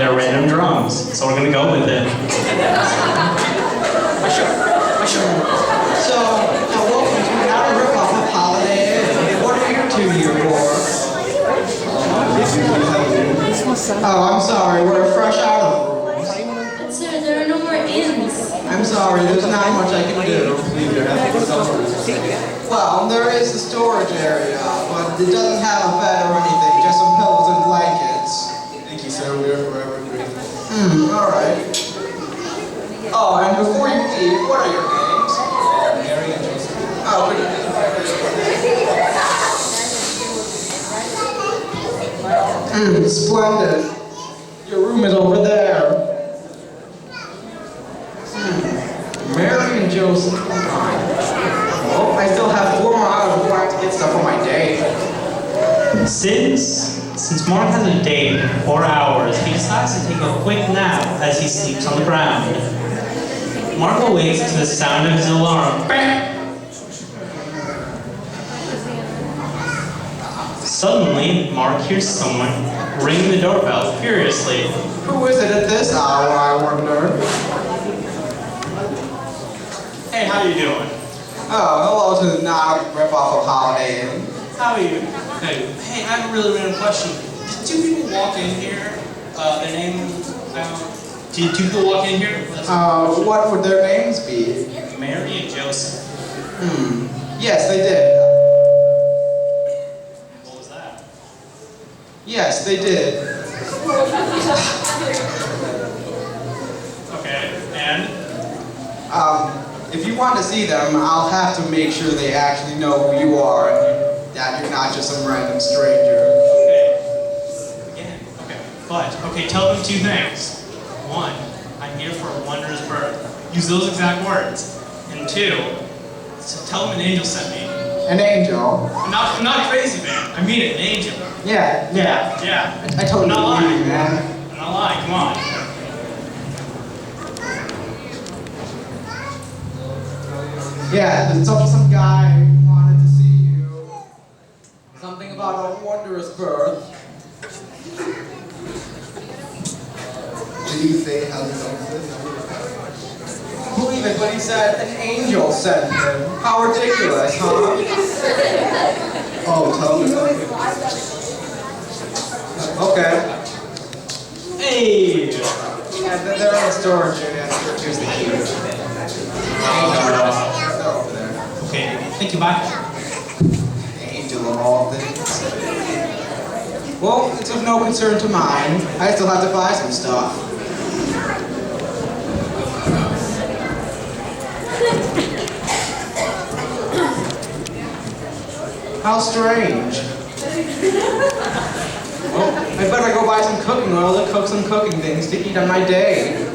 are random drums, so we're gonna go with it. So, welcome to another ripoff of Holiday Inn. What are you two here for? Oh, I'm sorry, we're fresh out of rooms. But sir, there are no more inns. I'm sorry, there's not much I can do. Well, there is the storage area, but it doesn't have a bed or anything, just some pillows and blankets. Thank you, sir. We are forever grateful. Alright. Oh, and before you leave, what are your names? Mary and Joseph. Oh, splendid. Your room is over there. Mary and Joseph. Oh, I still have 4 more hours before I have to get stuff for my day. Since Mark has a date in 4 hours, he decides to take a quick nap as he sleeps on the ground. Mark awakes to the sound of his alarm. Suddenly, Mark hears someone ring the doorbell furiously. Who is it at this hour, I wonder? Hey, how you doing? Oh, hello to the non-rip-off of Holiday Inn. How are you? Hey, I have a really random question. Did 2 people walk in here? Their name, did 2 people walk in here? What would their names be? Mary and Joseph. Yes, they did. What was that? Yes, they did. Okay, and? If you want to see them, I'll have to make sure they actually know who you are and that you're not just some random stranger. Okay. Again. Okay. But, okay, tell them 2 things. 1, I'm here for a wondrous birth. Use those exact words. And 2, tell them an angel sent me. An angel? I'm not crazy, man. I mean it, an angel. Yeah. Yeah. I totally I'm not believe lying. you, man. I'm not lying, come on. Yeah, there's some guy who wanted to see you. Something about a wondrous birth. Did he say how he knows this? Believe it, but he said an angel sent him. How ridiculous, huh? Oh, tell me. Okay. Hey! Yeah, they're in the storage area. Here's the key. They're over there. Okay, thank you, bye. Angel of all things. Well, it's of no concern to mine. I still have to buy some stuff. How strange. Well, I better go buy some cooking oil to cook some cooking things to eat on my day.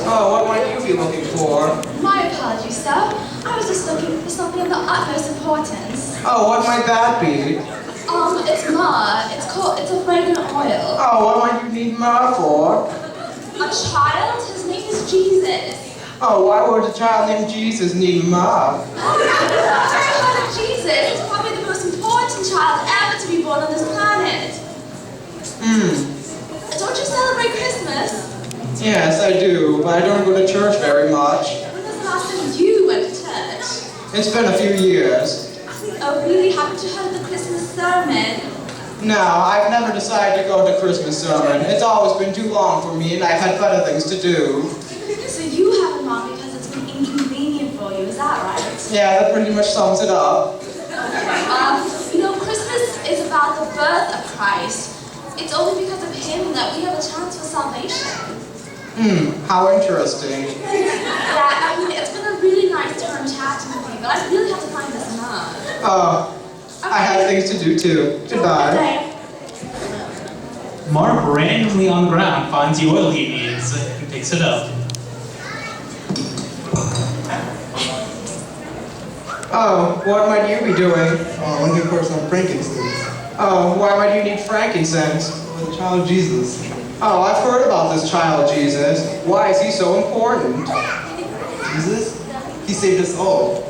Oh, what might you be looking for? My apologies, sir. I was just looking for something of the utmost importance. Oh, what might that be? It's myrrh. It's a fragrant oil. Oh, what might you need myrrh for? A child? His name is Jesus. Oh, why would a child named Jesus need myrrh? Child of Jesus is probably the most important child ever to be born on this planet. Don't you celebrate Christmas? Yes, I do, but I don't go to church very much. When was the last time you went to church? It's been a few years. Oh, really? Haven't you heard the Christmas sermon? No, I've never decided to go to Christmas sermon. It's always been too long for me, and I've had better things to do. So you haven't gone because it's been inconvenient for you, is that right? Yeah, that pretty much sums it up. Christmas is about the birth of Christ. It's only because of him that we have a chance for salvation. How interesting. Yeah, it's been a really nice time chatting with you, but I really have to find this mug. Oh, I have things to do too. Goodbye. Mark randomly on the ground finds the oil he needs and picks it up. Oh, what might you be doing? Oh, I'm looking for some frankincense. Oh, why might you need frankincense? For the child Jesus. Oh, I've heard about this child Jesus. Why is he so important? Jesus? He saved us all.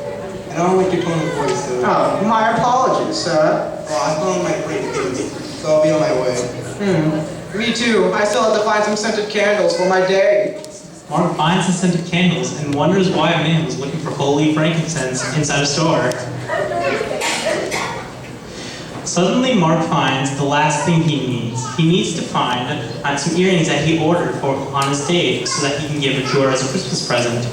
And I don't like your tone of voice, sir. Oh, my apologies, sir. Oh, I found my frankincense, so I'll be on my way. Me too. I still have to find some scented candles for my day. Mark finds the scented candles and wonders why a man was looking for holy frankincense inside a store. Suddenly, Mark finds the last thing he needs. He needs to find some earrings that he ordered for on his date so that he can give it to her as a Christmas present.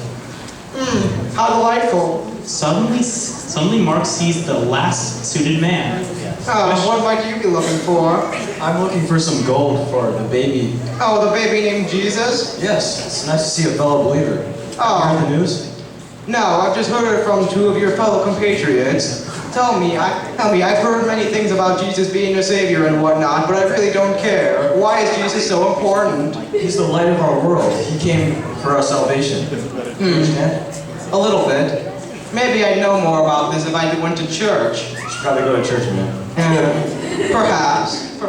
How delightful. Suddenly, Mark sees the last suited man. What might you be looking for? I'm looking for some gold for the baby. Oh, the baby named Jesus? Yes, it's nice to see a fellow believer. Oh. Have you heard the news? No, I've just heard it from two of your fellow compatriots. Tell me, I've heard many things about Jesus being a savior and whatnot, but I really don't care. Why is Jesus so important? He's the light of our world. He came for our salvation. Understand? A little bit. Maybe I'd know more about this if I went to church. You should probably go to church, man. Perhaps.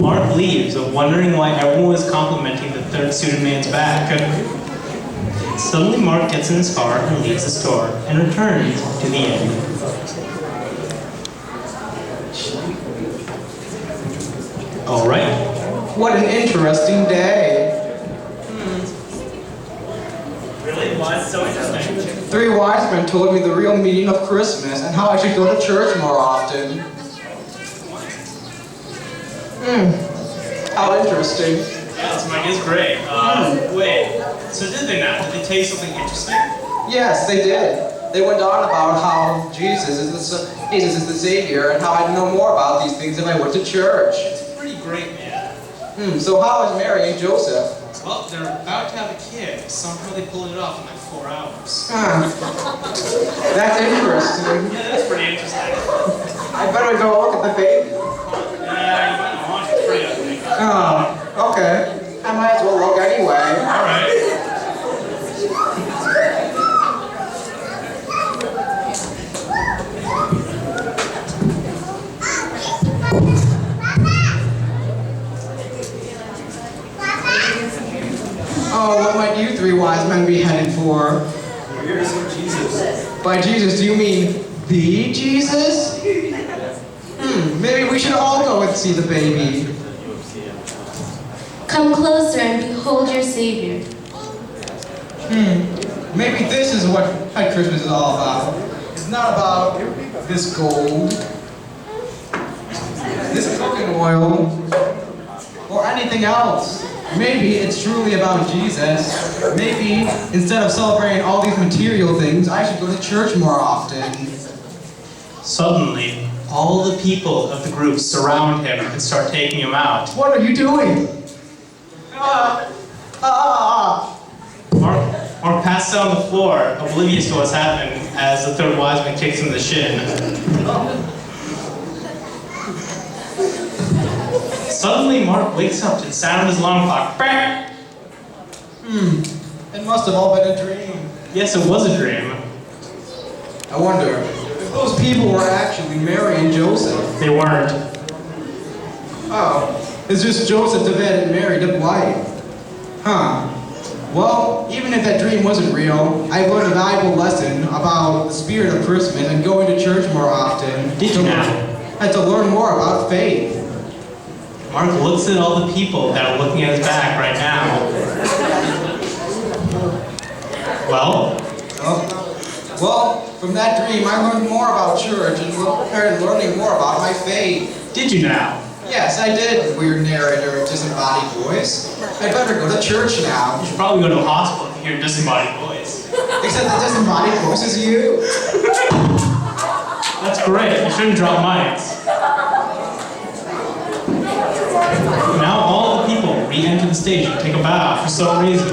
Mark leaves, wondering why everyone was complimenting the third suited man's back. Suddenly, Mark gets in his car and leaves the store and returns to the inn. All right. What an interesting day. Really? Why is it so interesting? 3 wise men told me the real meaning of Christmas and how I should go to church more often. How interesting. Yeah, this mic is great. Wait, so did they not? Did they tell you something interesting? Yes, they did. They went on about how Jesus is the Savior and how I'd know more about these things if I went to church. It's pretty great, man. So how is Mary and Joseph? Well, they're about to have a kid. Somehow they pulled it off in like 4 hours. That's interesting. Yeah, that's pretty interesting. I better go look at the baby. Yeah, you might want to. It's pretty ugly. Oh, okay. I might as well look anyway. All right. Oh, what might you 3 wise men be headed for? We're here to see Jesus. By Jesus, do you mean the Jesus? Maybe we should all go and see the baby. Come closer and behold your Savior. Maybe this is what Christmas is all about. It's not about this gold, this cooking oil, or anything else. Maybe it's truly about Jesus. Maybe instead of celebrating all these material things, I should go to church more often. Suddenly, all the people of the group surround him and start taking him out. What are you doing? Mark passes out on the floor, oblivious to what's happening, as the third wise man kicks him in the shin. Suddenly, Mark wakes up to the sound of his alarm clock. It must have all been a dream. Yes, it was a dream. I wonder if those people were actually Mary and Joseph. They weren't. Oh, it's just Joseph to bed and Mary to light. Well, even if that dream wasn't real, I learned a valuable lesson about the spirit of Christmas and going to church more often. Did you now? And to learn more about faith. Mark looks at all the people that are looking at his back right now. Well, from that dream, I learned more about church and started learning more about my faith. did you now? Yes, I did, weird narrator of disembodied voice. I better go to church now. You should probably go to a hospital if you hear a disembodied voice. Except the disembodied voice is you. That's great. You shouldn't drop mics. Now all the people re-enter the stage and take a bow for some reason.